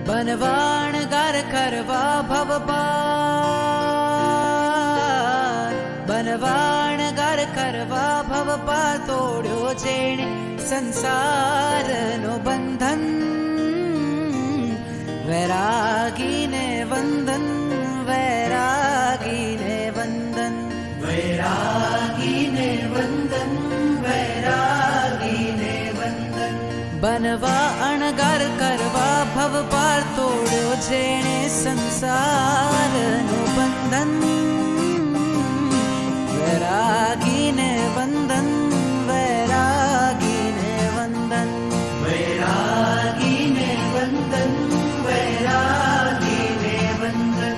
बनवाणगार करवा भव पार बनवाणगार करवा भव पार तोड्यो जेणे संसारनो बंधन वैरागीने वंदन वैरागीने वंदन वैरागीने वंदन वैरागीने वंदन बनवा अणगार करवा भव पार तोड्यो जेणे संसारनो बंधन वैरागीने वंदन वैरागीने वंदन वैरागीने वंदन वैरागीने वंदन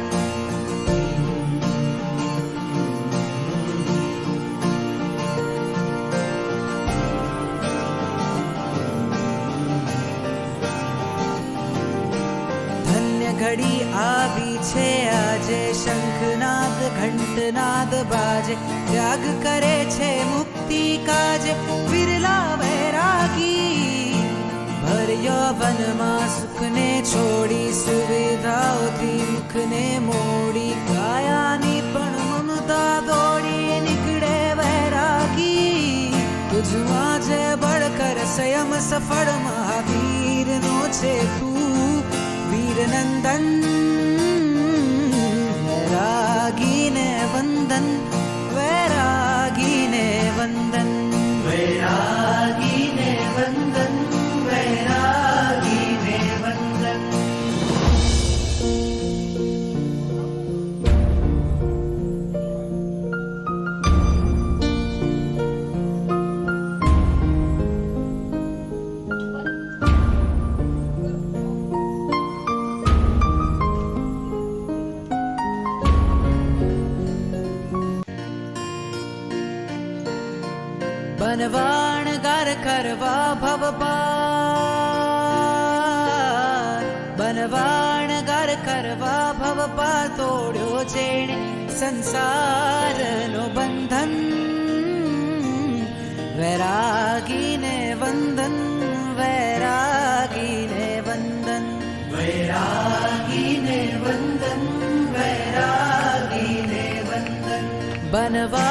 घड़ी आवी छे आजे शंखनाद घंटनाद बाजे त्याग करे छे मुक्ति काजे विरला वैरागी भर यौवन मां सुख ने छोड़ी सुविधाओथी मुख ने मोड़ी कायानी पण ममता दौड़ी निकळे वैरागी तुझमां जे बळकर स्वयं सफल महावीर नो छे तू वीर नंदन वैरागीने वंदन वैरागीने वंदन वैरागीने वंदन वैरागीने वंदन बनवाणगार करवा भव पार बनवाणगार करवा भव पार तोड्यो जेणे संसारनो बंधन वैरागीने वंदन वैरागीने वंदन वैरागीने वंदन वैरागीने वंदन बनवा